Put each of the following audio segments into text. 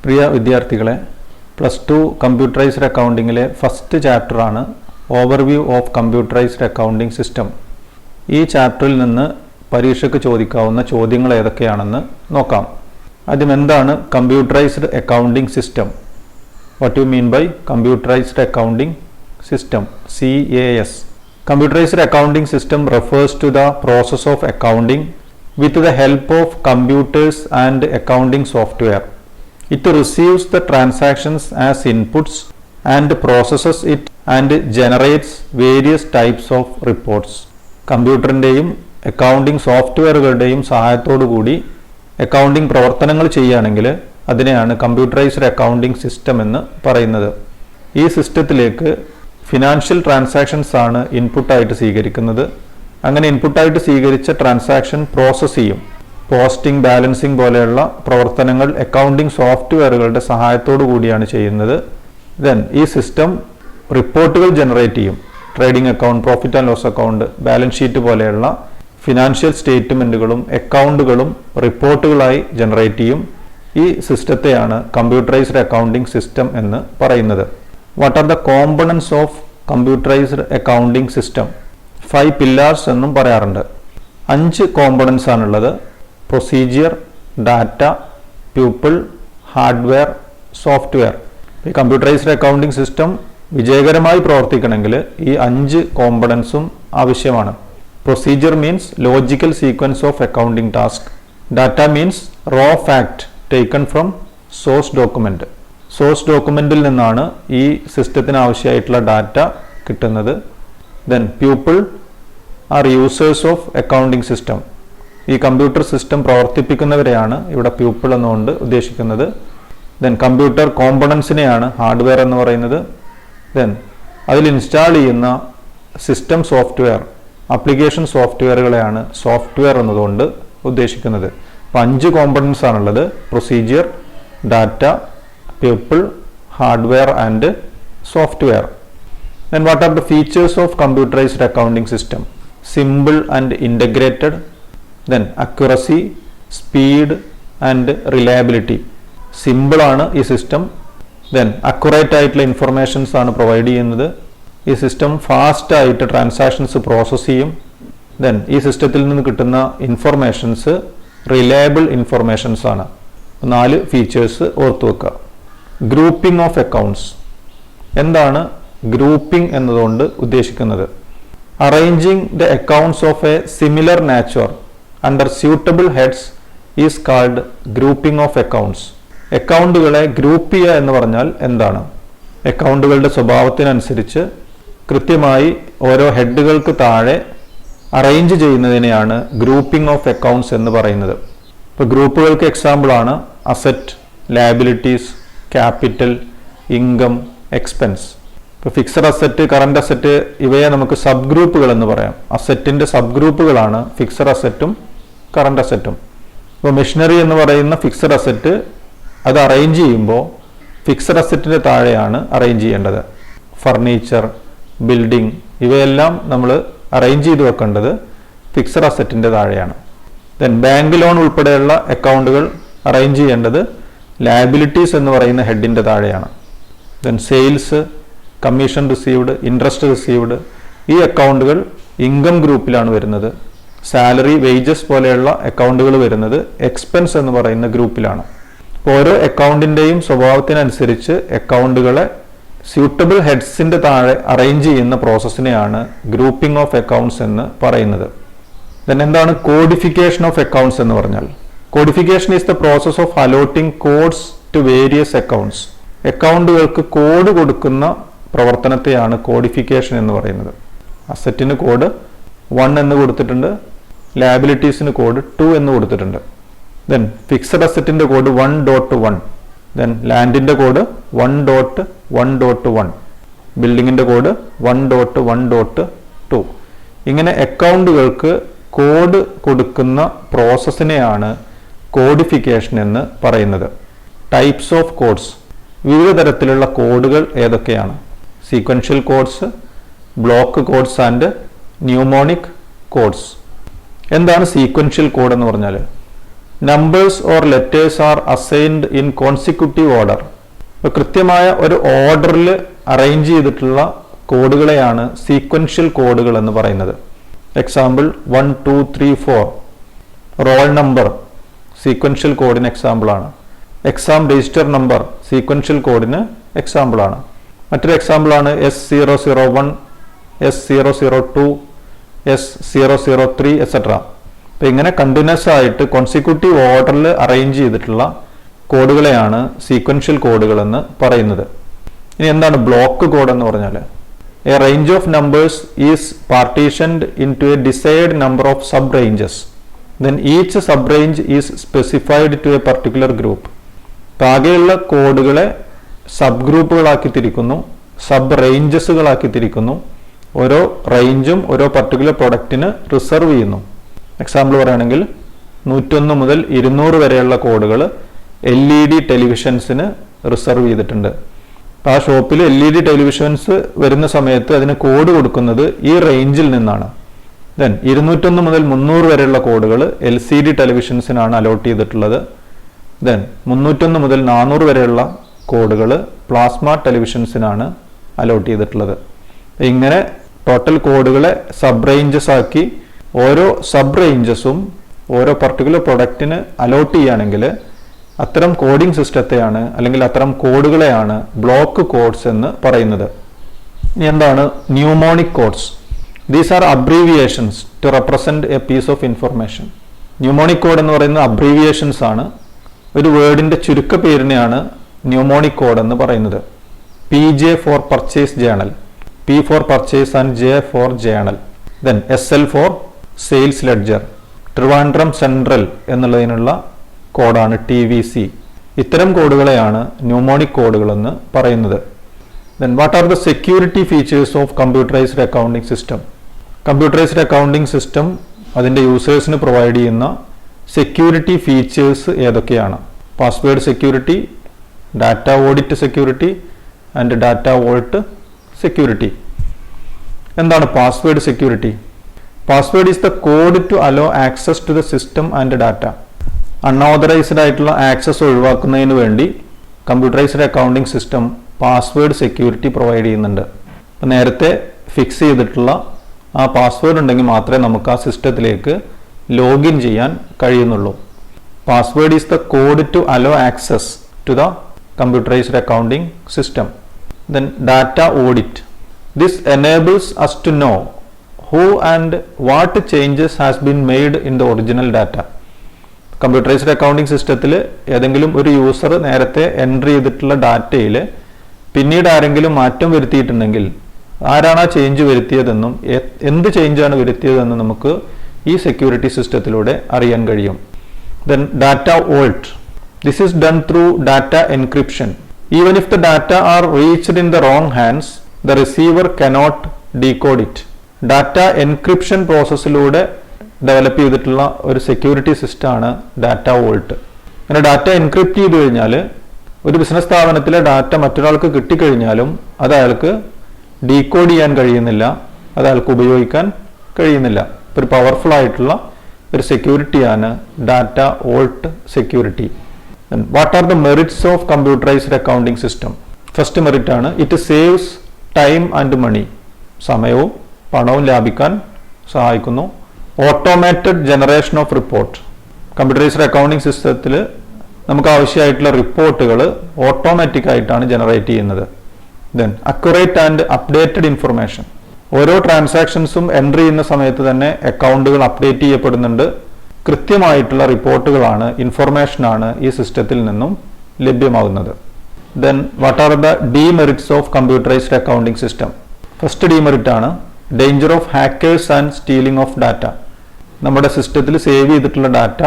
പ്രിയ വിദ്യാർത്ഥികളെ, +2 കമ്പ്യൂട്ടറൈസ്ഡ് അക്കൗണ്ടിങ്ങിലെ ഫസ്റ്റ് ചാപ്റ്ററാണ് overview of computerised accounting system. ഈ ചാപ്റ്ററിൽ നിന്ന് പരീക്ഷയ്ക്ക് ചോദിക്കാവുന്ന ചോദ്യങ്ങൾ ഏതൊക്കെയാണെന്ന് നോക്കാം. ആദ്യം, എന്താണ് computerised accounting system? What you mean by computerised accounting system, CAS? Computerized accounting system refers to the process of accounting with the help of computers and accounting software. It receives the transactions as inputs and processes it and generates various types of reports. കമ്പ്യൂട്ടറിൻ്റെയും accounting സോഫ്റ്റ്വെയറുകളുടെയും സഹായത്തോടു കൂടി accounting പ്രവർത്തനങ്ങൾ ചെയ്യുകയാണെങ്കിൽ അതിനെയാണ് computerised accounting system എന്ന് പറയുന്നത്. ഈ സിസ്റ്റത്തിലേക്ക് ഫിനാൻഷ്യൽ ട്രാൻസാക്ഷൻസ് ആണ് ഇൻപുട്ടായിട്ട് സ്വീകരിക്കുന്നത്. അങ്ങനെ ഇൻപുട്ടായിട്ട് സ്വീകരിച്ച ട്രാൻസാക്ഷൻ പ്രോസസ്സ് ചെയ്യും. പോസ്റ്റിംഗ്, ബാലൻസിംഗ് പോലെയുള്ള പ്രവർത്തനങ്ങൾ അക്കൗണ്ടിംഗ് സോഫ്റ്റ്വെയറുകളുടെ സഹായത്തോടു കൂടിയാണ് ചെയ്യുന്നത്. ദെൻ ഈ സിസ്റ്റം റിപ്പോർട്ടുകൾ ജനറേറ്റ് ചെയ്യും. Trading account, profit and loss account, balance sheet പോലെയുള്ള ഫിനാൻഷ്യൽ സ്റ്റേറ്റ്മെൻറ്റുകളും അക്കൗണ്ടുകളും റിപ്പോർട്ടുകളായി ജനറേറ്റ് ചെയ്യും. ഈ സിസ്റ്റത്തെയാണ് കമ്പ്യൂട്ടറൈസ്ഡ് അക്കൗണ്ടിംഗ് സിസ്റ്റം എന്ന് പറയുന്നത്. What are the components of computerised accounting system? 5 pillars എന്നും പറയാറുണ്ട്. 5 കോമ്പണൻസ് ആണുള്ളത്. Procedure, data, people, hardware, software. ഈ കമ്പ്യൂട്ടറൈസ്ഡ് അക്കൗണ്ടിംഗ് സിസ്റ്റം വിജയകരമായി പ്രവർത്തിക്കണമെങ്കിൽ ഈ 5 കോമ്പണൻസും ആവശ്യമാണ്. Procedure means logical sequence of accounting task. Data means raw fact taken from source document. Source ഡോക്യുമെന്റിൽ നിന്നാണ് ഈ സിസ്റ്റത്തിന് ആവശ്യമായിട്ടുള്ള ഡാറ്റ കിട്ടുന്നത്. Then people are users of accounting system. ഈ കമ്പ്യൂട്ടർ സിസ്റ്റം പ്രവർത്തിപ്പിക്കുന്നവരെയാണ് ഇവിടെ പീപ്പിൾ എന്നുകൊണ്ട് ഉദ്ദേശിക്കുന്നത്. ദെൻ കമ്പ്യൂട്ടർ കോമ്പണൻസിനെയാണ് ഹാർഡ്വെയർ എന്ന് പറയുന്നത്. ദെൻ അതിൽ ഇൻസ്റ്റാൾ ചെയ്യുന്ന സിസ്റ്റം സോഫ്റ്റ്വെയർ, ആപ്ലിക്കേഷൻ സോഫ്റ്റ്വെയറുകളെയാണ് സോഫ്റ്റ്വെയർ എന്നതുകൊണ്ട് ഉദ്ദേശിക്കുന്നത്. അപ്പോൾ 5 കോമ്പണൻസ് ആണുള്ളത്: procedure, data, people, hardware and software. Then what are the features of computerized accounting system? Simple and integrated. Then accuracy, speed and reliability. Simple ആണ് ഈ system. Then accurate ആയിട്ടുള്ള informations ആണ് provide ചെയ്യുന്നത്. ഈ സിസ്റ്റം ഫാസ്റ്റ് ആയിട്ട് transactions process ചെയ്യും. Then ഈ സിസ്റ്റത്തിൽ നിന്ന് കിട്ടുന്ന ഇൻഫർമേഷൻസ് റിലയബിൾ ഇൻഫർമേഷൻസ് ആണ്. 4 ഫീച്ചേഴ്സ് ഓർത്തു വെക്കുക. Grouping of accounts. എന്താണ് ഗ്രൂപ്പിംഗ് എന്നതുകൊണ്ട് ഉദ്ദേശിക്കുന്നത്? Arranging the accounts of a similar nature under suitable heads is called grouping of accounts. അക്കൗണ്ടുകളെ ഗ്രൂപ്പ് ചെയ്യുക എന്ന് പറഞ്ഞാൽ എന്താണ്? അക്കൗണ്ടുകളുടെ സ്വഭാവത്തിനനുസരിച്ച് കൃത്യമായി ഓരോ ഹെഡുകൾക്ക് താഴെ അറേഞ്ച് ചെയ്യുന്നതിനെയാണ് ഗ്രൂപ്പിംഗ് ഓഫ് അക്കൗണ്ട്സ് എന്ന് പറയുന്നത്. ഇപ്പോൾ ഗ്രൂപ്പുകൾക്ക് എക്സാമ്പിളാണ് asset, liabilities, capital, income, expense. ഇപ്പോൾ ഫിക്സഡ് അസറ്റ്, കറണ്ട് അസറ്റ് ഇവയെ നമുക്ക് സബ് ഗ്രൂപ്പുകൾ എന്ന് പറയാം. അസറ്റിൻ്റെ സബ് ഗ്രൂപ്പുകളാണ് ഫിക്സഡ് അസറ്റും കറണ്ട് അസറ്റും. ഇപ്പോൾ മെഷീനറി എന്ന് പറയുന്ന ഫിക്സഡ് അസറ്റ് അത് അറേഞ്ച് ചെയ്യുമ്പോൾ ഫിക്സഡ് അസറ്റിൻ്റെ താഴെയാണ് അറേഞ്ച് ചെയ്യേണ്ടത്. ഫർണിച്ചർ, ബിൽഡിംഗ് ഇവയെല്ലാം നമ്മൾ അറേഞ്ച് ചെയ്ത് വെക്കേണ്ടത് ഫിക്സഡ് അസറ്റിൻ്റെ താഴെയാണ്. ദെൻ ബാങ്ക് ലോൺ ഉൾപ്പെടെയുള്ള അക്കൗണ്ടുകൾ അറേഞ്ച് ചെയ്യേണ്ടത് ലയബിലിറ്റീസ് എന്ന് പറയുന്ന ഹെഡിൻ്റെ താഴെയാണ്. Then sales, commission received, interest received ഈ അക്കൗണ്ടുകൾ ഇൻകം ഗ്രൂപ്പിലാണ് വരുന്നത്. സാലറി, വേജസ് പോലെയുള്ള അക്കൗണ്ടുകൾ വരുന്നത് എക്സ്പെൻസ് എന്ന് പറയുന്ന ഗ്രൂപ്പിലാണ്. ഓരോ അക്കൗണ്ടിൻ്റെയും സ്വഭാവത്തിനനുസരിച്ച് അക്കൗണ്ടുകളെ സ്യൂട്ടബിൾ ഹെഡ്സിൻ്റെ താഴെ അറേഞ്ച് ചെയ്യുന്ന പ്രോസസ്സിനെയാണ് ഗ്രൂപ്പിംഗ് ഓഫ് അക്കൗണ്ട്സ് എന്ന് പറയുന്നത്. ദെൻ എന്താണ് കോഡിഫിക്കേഷൻ ഓഫ് അക്കൗണ്ട്സ് എന്ന് പറഞ്ഞാൽ? Codification is the process of allotting codes to various accounts. അക്കൗണ്ടുകൾക്ക് കോഡ് കൊടുക്കുന്ന പ്രവർത്തനത്തെയാണ് കോഡിഫിക്കേഷൻ എന്ന് പറയുന്നത്. അസറ്റിന് കോഡ് 1 എന്ന് കൊടുത്തിട്ടുണ്ട്, ലയബിലിറ്റീസിന് കോഡ് 2 എന്ന് കൊടുത്തിട്ടുണ്ട്. ദെൻ ഫിക്സഡ് അസറ്റിൻ്റെ കോഡ് 1.1. ദെൻ ലാൻഡിൻ്റെ കോഡ് 1.1.1. ബിൽഡിങ്ങിൻ്റെ കോഡ് 1.1.2. ഇങ്ങനെ അക്കൗണ്ടുകൾക്ക് കോഡ് കൊടുക്കുന്ന പ്രോസസ്സിനെയാണ് കോഡിഫിക്കേഷൻ എന്ന് പറയുന്നത്. Types of codes. വിവിധ തരത്തിലുള്ള കോഡുകൾ ഏതൊക്കെയാണ്? Sequential codes, block codes and mnemonic codes. എന്താണ് സീക്വൻഷ്യൽ കോഡ് എന്ന് പറഞ്ഞാൽ? Numbers or letters are assigned in consecutive order. ഇപ്പോൾ കൃത്യമായ ഒരു ഓർഡറിൽ അറേഞ്ച് ചെയ്തിട്ടുള്ള കോഡുകളെയാണ് സീക്വൻഷ്യൽ കോഡുകൾ എന്ന് പറയുന്നത്. എക്സാമ്പിൾ 1 2 3 4. റോൾ നമ്പർ സീക്വൻഷ്യൽ കോഡിന് എക്സാമ്പിളാണ്. എക്സാം രജിസ്റ്റർ നമ്പർ സീക്വൻഷ്യൽ കോഡിന് എക്സാമ്പിളാണ്. മറ്റൊരു എക്സാമ്പിളാണ് S001, S002, S003 എക്സെട്ര. അപ്പം ഇങ്ങനെ കണ്ടിന്യൂസ് ആയിട്ട് കോൺസിക്യൂട്ടീവ് ഓർഡറിൽ അറേഞ്ച് ചെയ്തിട്ടുള്ള കോഡുകളെയാണ് സീക്വൻഷ്യൽ കോഡുകൾ എന്ന് പറയുന്നത്. ഇനി എന്താണ് ബ്ലോക്ക് കോഡ് എന്ന് പറഞ്ഞാൽ? A range of numbers is partitioned into a decide number of sub ranges. Then each sub range is specified to a particular group. ആകെയുള്ള കോഡുകളെ സബ് ഗ്രൂപ്പുകളാക്കി തിരിക്കുന്നു, സബ് റേഞ്ചസുകളാക്കി തിരിക്കുന്നു. ഓരോ റേഞ്ചും ഓരോ പർട്ടിക്കുലർ പ്രൊഡക്റ്റിന് റിസർവ് ചെയ്യുന്നു. എക്സാമ്പിൾ പറയുകയാണെങ്കിൽ 101 മുതൽ 200 വരെയുള്ള കോഡുകൾ LED ടെലിവിഷൻസിന് റിസർവ് ചെയ്തിട്ടുണ്ട്. അപ്പോൾ ആ ഷോപ്പിൽ LED ടെലിവിഷൻസ് വരുന്ന സമയത്ത് അതിന് കോഡ് കൊടുക്കുന്നത് ഈ റേഞ്ചിൽ നിന്നാണ്. ദെൻ 201 മുതൽ 300 വരെയുള്ള കോഡുകൾ LCD ടെലിവിഷൻസിനാണ് അലോട്ട് ചെയ്തിട്ടുള്ളത്. ദെൻ 301 മുതൽ 400 വരെയുള്ള കോഡുകൾ പ്ലാസ്മ ടെലിവിഷൻസിനാണ് അലോട്ട് ചെയ്തിട്ടുള്ളത്. ഇങ്ങനെ ടോട്ടൽ കോഡുകളെ സബ് റേഞ്ചസ് ആക്കി ഓരോ സബ് റേഞ്ചസും ഓരോ പർട്ടിക്കുലർ പ്രൊഡക്റ്റിന് അലോട്ട് ചെയ്യുകയാണെങ്കിൽ അത്തരം കോഡിംഗ് സിസ്റ്റത്തെയാണ് അല്ലെങ്കിൽ അത്തരം കോഡുകളെയാണ് ബ്ലോക്ക് കോഡ്സ് എന്ന് പറയുന്നത്. ഇനി എന്താണ് mnemonic codes? These are abbreviations to represent a piece of information. Mnemonic code എന്ന് പറയുന്നത് അബ്രീവിയേഷൻസ് ആണ്. ഒരു വേർഡിന്റെ ചുരുക്ക പേരിനെയാണ് ന്യൂമോണിക് കോഡ് എന്ന് പറയുന്നത്. PJ for purchase journal, P for purchase and J for journal. Then SL for sales ledger. Trivandrum Central എന്നുള്ളതിനുള്ള കോഡാണ് TVC. ഇത്തരം കോഡുകളെയാണ് ന്യൂമോണിക് കോഡുകൾ എന്ന് പറയുന്നത്. Then what are the security features of computerised accounting system? Computerised accounting system അതിൻ്റെ യൂസേഴ്സിന് provide ചെയ്യുന്ന സെക്യൂരിറ്റി ഫീച്ചേഴ്സ് ഏതൊക്കെയാണ്? Password security, data audit security and data vault security. എന്താണ് password security? Password is the code to allow access to the system and data. Unauthorised ആയിട്ടുള്ള access ഒഴിവാക്കുന്നതിന് വേണ്ടി computerised accounting system password security provide ചെയ്യുന്നുണ്ട്. അപ്പം നേരത്തെ fix ചെയ്തിട്ടുള്ള ആ password ഉണ്ടെങ്കിൽ മാത്രമേ നമുക്ക് ആ സിസ്റ്റത്തിലേക്ക് ലോഗിൻ ചെയ്യാൻ കഴിയുന്നുള്ളൂ. Password is the code to allow access to the computerised accounting system. Then data audit. This enables us to know who and what changes has been made in the original data. Computerised accounting സിസ്റ്റത്തിൽ ഏതെങ്കിലും ഒരു user നേരത്തെ entry ചെയ്തിട്ടുള്ള ഡാറ്റയിൽ പിന്നീട് ആരെങ്കിലും മാറ്റം വരുത്തിയിട്ടുണ്ടെങ്കിൽ ആരാണ് ആ ചേഞ്ച് വരുത്തിയതെന്നും എന്ത് ചേഞ്ചാണ് വരുത്തിയതെന്നും നമുക്ക് ഈ സെക്യൂരിറ്റി സിസ്റ്റത്തിലൂടെ അറിയാൻ കഴിയും. Then data vault. This is done through data encryption. Even if the data are reached in the wrong hands, the receiver cannot decode it. Data encryption പ്രോസസ്സിലൂടെ ഡെവലപ്പ് ചെയ്തിട്ടുള്ള ഒരു സെക്യൂരിറ്റി സിസ്റ്റമാണ് ഡാറ്റ വോൾട്ട്. അങ്ങനെ data encrypt ചെയ്ത് കഴിഞ്ഞാൽ ഒരു business സ്ഥാപനത്തിലെ data മറ്റൊരാൾക്ക് കിട്ടിക്കഴിഞ്ഞാലും അത് അയാൾക്ക് ഡീകോഡ് ചെയ്യാൻ കഴിയുന്നില്ല, അത് അയാൾക്ക് ഉപയോഗിക്കാൻ കഴിയുന്നില്ല. ഒരു പവർഫുൾ ആയിട്ടുള്ള ഒരു സെക്യൂരിറ്റിയാണ് data vault security. What are the merits of computerized accounting system? First merit ആണ് it saves time and money. സമയവും പണവും ലാഭിക്കാൻ സഹായിക്കുന്നു. Automated generation of report. Computerised accounting സിസ്റ്റത്തിൽ നമുക്ക് ആവശ്യമായിട്ടുള്ള റിപ്പോർട്ടുകൾ ഓട്ടോമാറ്റിക് ആയിട്ടാണ് ജനറേറ്റ് ചെയ്യുന്നത്. Then accurate and updated information. ഓരോ ട്രാൻസാക്ഷൻസും എൻട്രി ചെയ്യുന്ന സമയത്ത് തന്നെ അക്കൗണ്ടുകൾ അപ്ഡേറ്റ് ചെയ്യപ്പെടുന്നുണ്ട്. കൃത്യമായിട്ടുള്ള റിപ്പോർട്ടുകളാണ്, ഇൻഫർമേഷനാണ് ഈ സിസ്റ്റത്തിൽ നിന്നും ലഭ്യമാകുന്നത്. Then what are the demerits of computerised accounting system? First demerit ആണ് danger of hackers and stealing of data. നമ്മുടെ സിസ്റ്റത്തിൽ സേവ് ചെയ്തിട്ടുള്ള ഡാറ്റ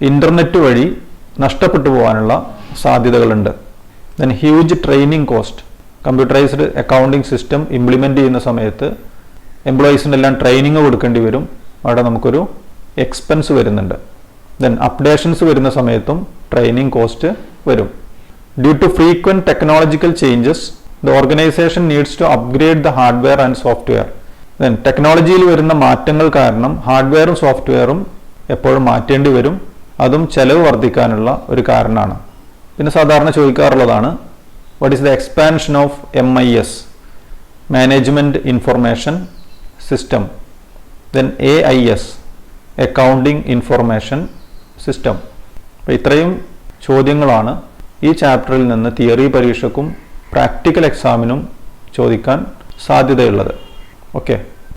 ഇന്റർനെറ്റ് വഴി നഷ്ടപ്പെട്ടു പോകാനുള്ള സാധ്യതകളുണ്ട്. Then huge training cost. Computerised accounting system implement ചെയ്യുന്ന സമയത്ത് എംപ്ലോയീസിനെല്ലാം ട്രെയിനിങ് കൊടുക്കേണ്ടി വരും. അവിടെ നമുക്കൊരു എക്സ്പെൻസ് വരുന്നുണ്ട്. ദെൻ അപ്ഡേഷൻസ് വരുന്ന സമയത്തും ട്രെയിനിങ് കോസ്റ്റ് വരും. Due to frequent technological changes the organisation needs to upgrade the hardware and software. Then ടെക്നോളജിയിൽ വരുന്ന മാറ്റങ്ങൾ കാരണം ഹാർഡ്വെയറും സോഫ്റ്റ്വെയറും എപ്പോഴും മാറ്റേണ്ടി വരും. അതും ചെലവ് വർദ്ധിക്കാനുള്ള ഒരു കാരണമാണ്. പിന്നെ സാധാരണ ചോദിക്കാറുള്ളതാണ് what is the expansion of MIS, management information system, then AIS, accounting information system. അപ്പോൾ ഇത്രയും ചോദ്യങ്ങളാണ് ഈ ചാപ്റ്ററിൽ നിന്ന് തിയറി പരീക്ഷയ്ക്കും പ്രാക്ടിക്കൽ എക്സാമിനും ചോദിക്കാൻ സാധ്യതയുള്ളത്. ഓക്കെ.